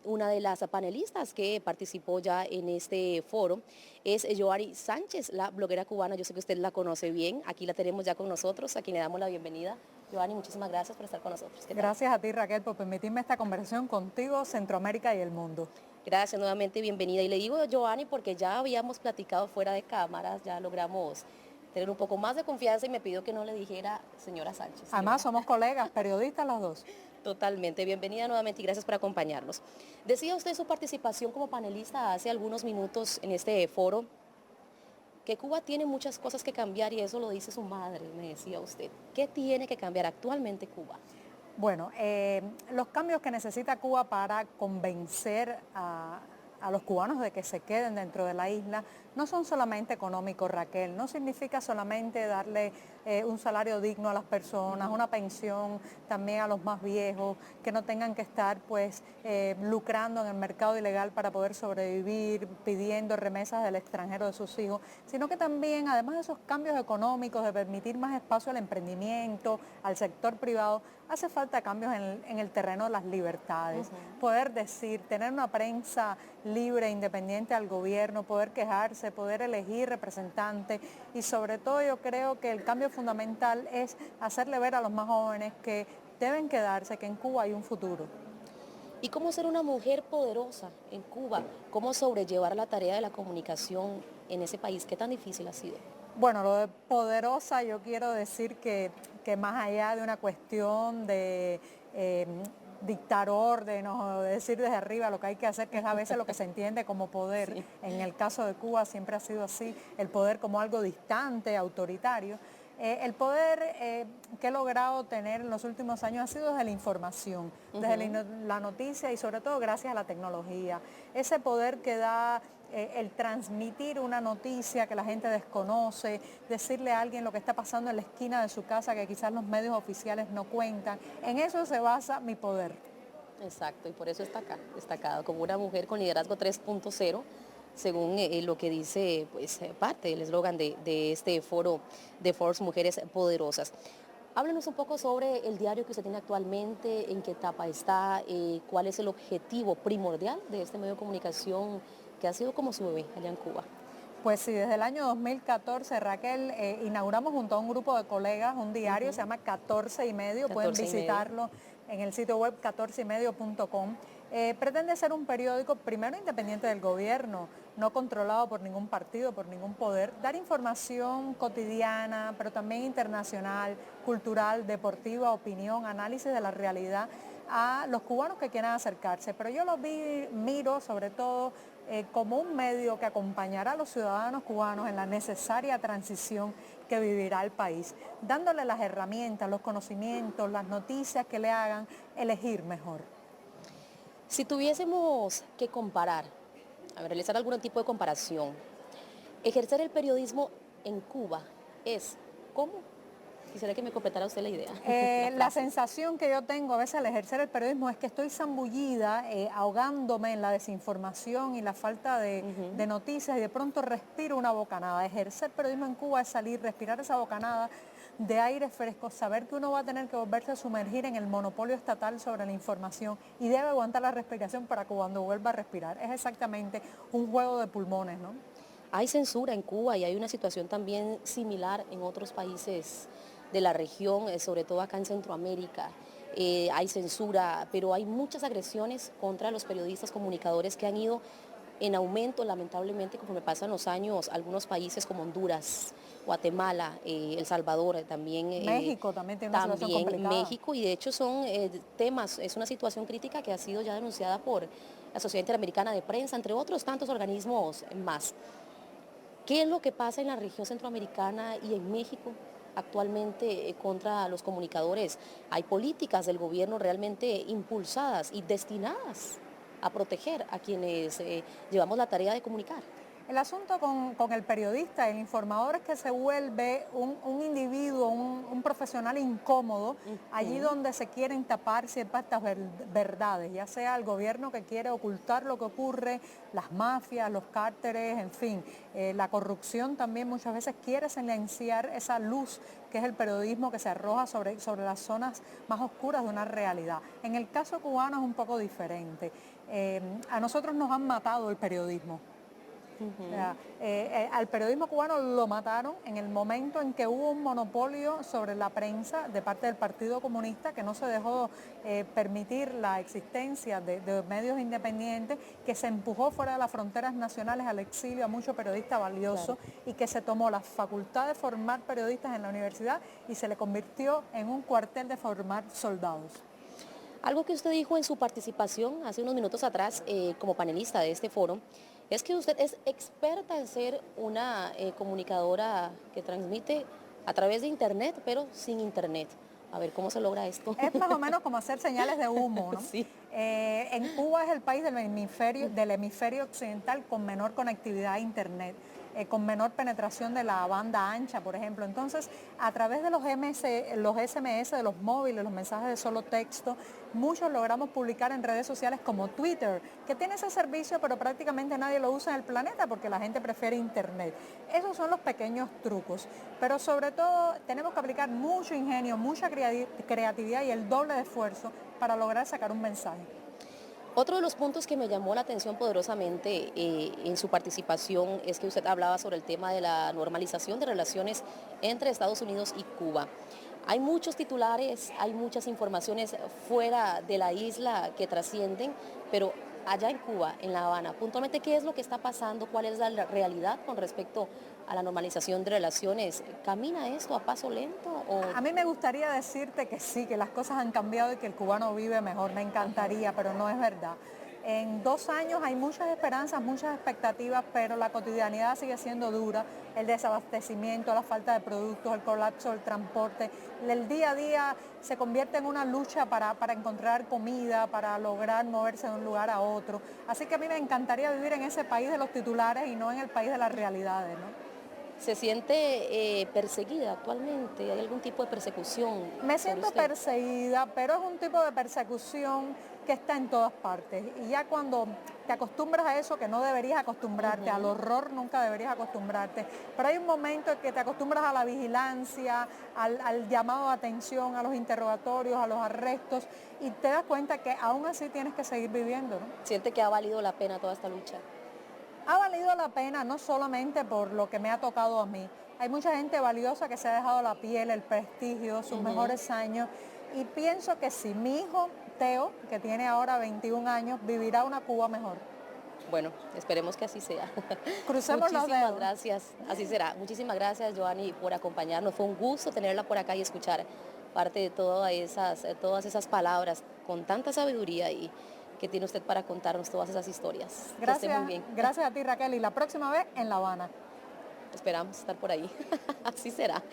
una de las panelistas que participó ya en este foro es Yoari Sánchez, la bloguera cubana. Yo sé que usted la conoce bien. Aquí la tenemos ya con nosotros, a quien le damos la bienvenida. Yoari, muchísimas gracias por estar con nosotros. Gracias a ti, Raquel, por permitirme esta conversación contigo, Centroamérica y el mundo. Gracias, nuevamente bienvenida. Y le digo Yoani porque ya habíamos platicado fuera de cámaras, ya logramos tener un poco más de confianza y me pidió que no le dijera señora Sánchez. Además, somos colegas, periodistas las dos. Totalmente, bienvenida nuevamente y gracias por acompañarnos. Decía usted su participación como panelista hace algunos minutos en este foro, que Cuba tiene muchas cosas que cambiar y eso lo dice su madre, me decía usted. ¿Qué tiene que cambiar actualmente Cuba? Bueno, los cambios que necesita Cuba para convencer a los cubanos de que se queden dentro de la isla no son solamente económicos, Raquel, no significa solamente darle un salario digno a las personas, una pensión también a los más viejos, que no tengan que estar pues lucrando en el mercado ilegal para poder sobrevivir, pidiendo remesas del extranjero de sus hijos, sino que también, además de esos cambios económicos, de permitir más espacio al emprendimiento, al sector privado, hace falta cambios en el terreno de las libertades. Poder decir, tener una prensa libre, independiente al gobierno, poder quejarse, poder elegir representantes y sobre todo yo creo que el cambio fundamental es hacerle ver a los más jóvenes que deben quedarse, que en Cuba hay un futuro. ¿Y cómo ser una mujer poderosa en Cuba? ¿Cómo sobrellevar la tarea de la comunicación en ese país? ¿Qué tan difícil ha sido? Bueno, lo de poderosa yo quiero decir que más allá de una cuestión de dictar órdenes o decir desde arriba lo que hay que hacer, que es a veces lo que se entiende como poder, sí. En el caso de Cuba siempre ha sido así, el poder como algo distante, autoritario. El poder que he logrado tener en los últimos años ha sido desde la información, desde la noticia y sobre todo gracias a la tecnología. Ese poder que da el transmitir una noticia que la gente desconoce, decirle a alguien lo que está pasando en la esquina de su casa que quizás los medios oficiales no cuentan. En eso se basa mi poder. Exacto, y por eso está acá, destacado como una mujer con liderazgo 3.0, según lo que dice pues, parte del eslogan de este foro de Foros Mujeres Poderosas. Háblenos un poco sobre el diario que usted tiene actualmente, en qué etapa está, cuál es el objetivo primordial de este medio de comunicación que ha sido como su bebé allá en Cuba. Pues sí, desde el año 2014, Raquel, inauguramos junto a un grupo de colegas un diario, se llama 14 y medio, pueden visitarlo en el sitio web 14ymedio.com. Pretende ser un periódico primero independiente del gobierno, no controlado por ningún partido, por ningún poder, dar información cotidiana, pero también internacional, cultural, deportiva, opinión, análisis de la realidad a los cubanos que quieran acercarse. Pero yo lo miro sobre todo como un medio que acompañará a los ciudadanos cubanos en la necesaria transición que vivirá el país, dándole las herramientas, los conocimientos, las noticias que le hagan elegir mejor. Si tuviésemos que comparar, realizar algún tipo de comparación, ejercer el periodismo en Cuba es ¿cómo? Quisiera que me completara usted la idea. La sensación que yo tengo a veces al ejercer el periodismo es que estoy zambullida, ahogándome en la desinformación y la falta de noticias y de pronto respiro una bocanada. Ejercer periodismo en Cuba es salir, respirar esa bocanada de aire fresco, saber que uno va a tener que volverse a sumergir en el monopolio estatal sobre la información y debe aguantar la respiración para que cuando vuelva a respirar. Es exactamente un juego de pulmones, ¿no? Hay censura en Cuba y hay una situación también similar en otros países de la región, sobre todo acá en Centroamérica. Hay censura, pero hay muchas agresiones contra los periodistas comunicadores que han ido en aumento, lamentablemente, conforme pasan los años, algunos países como Honduras, Guatemala, El Salvador, también México también tiene una situación complicada. México, y de hecho son temas, es una situación crítica que ha sido ya denunciada por la Sociedad Interamericana de Prensa, entre otros tantos organismos más. ¿Qué es lo que pasa en la región centroamericana y en México actualmente contra los comunicadores? Hay políticas del gobierno realmente impulsadas y destinadas a proteger a quienes llevamos la tarea de comunicar. El asunto con el periodista, el informador, es que se vuelve un individuo, un profesional incómodo, allí donde se quieren tapar ciertas verdades, ya sea el gobierno que quiere ocultar lo que ocurre, las mafias, los cárteles, en fin, la corrupción también muchas veces quiere silenciar esa luz que es el periodismo que se arroja sobre las zonas más oscuras de una realidad. En el caso cubano es un poco diferente. A nosotros nos han matado el periodismo. O sea, al periodismo cubano lo mataron en el momento en que hubo un monopolio sobre la prensa de parte del Partido Comunista, que no se dejó permitir la existencia de medios independientes, que se empujó fuera de las fronteras nacionales al exilio a muchos periodistas valiosos, claro, y que se tomó la facultad de formar periodistas en la universidad y se le convirtió en un cuartel de formar soldados. Algo que usted dijo en su participación hace unos minutos atrás como panelista de este foro, es que usted es experta en ser una comunicadora que transmite a través de internet, pero sin internet. A ver, ¿cómo se logra esto? Es más o menos como hacer señales de humo, ¿no? Sí. En Cuba es el país del hemisferio occidental con menor conectividad a internet, con menor penetración de la banda ancha, por ejemplo. Entonces, a través de los SMS, de los móviles, los mensajes de solo texto, muchos logramos publicar en redes sociales como Twitter, que tiene ese servicio, pero prácticamente nadie lo usa en el planeta porque la gente prefiere internet. Esos son los pequeños trucos, pero sobre todo tenemos que aplicar mucho ingenio, mucha creatividad y el doble de esfuerzo para lograr sacar un mensaje. Otro de los puntos que me llamó la atención poderosamente en su participación es que usted hablaba sobre el tema de la normalización de relaciones entre Estados Unidos y Cuba. Hay muchos titulares, hay muchas informaciones fuera de la isla que trascienden, pero allá en Cuba, en La Habana, puntualmente, ¿qué es lo que está pasando? ¿Cuál es la realidad con respecto a la normalización de relaciones? ¿Camina esto a paso lento? A mí me gustaría decirte que sí, que las cosas han cambiado y que el cubano vive mejor, me encantaría, pero no es verdad. En 2 años hay muchas esperanzas, muchas expectativas, pero la cotidianidad sigue siendo dura, el desabastecimiento, la falta de productos, el colapso del transporte, el día a día se convierte en una lucha para encontrar comida, para lograr moverse de un lugar a otro. Así que a mí me encantaría vivir en ese país de los titulares y no en el país de las realidades, ¿no? ¿Se siente perseguida actualmente? ¿Hay algún tipo de persecución? Me siento perseguida, pero es un tipo de persecución que está en todas partes. Y ya cuando te acostumbras a eso, que no deberías acostumbrarte, al horror nunca deberías acostumbrarte, pero hay un momento en que te acostumbras a la vigilancia, al llamado de atención, a los interrogatorios, a los arrestos, y te das cuenta que aún así tienes que seguir viviendo, ¿no? ¿Siente que ha valido la pena toda esta lucha? Ha valido la pena no solamente por lo que me ha tocado a mí. Hay mucha gente valiosa que se ha dejado la piel, el prestigio, sus mejores años. Y pienso que si mi hijo, Teo, que tiene ahora 21 años, vivirá una Cuba mejor. Bueno, esperemos que así sea. Crucemos los dedos. Muchísimas gracias, así será. Muchísimas gracias, Joanny, por acompañarnos. Fue un gusto tenerla por acá y escuchar parte de todas esas palabras con tanta sabiduría y que tiene usted para contarnos todas esas historias. Gracias, que esté muy bien. Gracias a ti, Raquel, y la próxima vez en La Habana. Esperamos estar por ahí. Así será.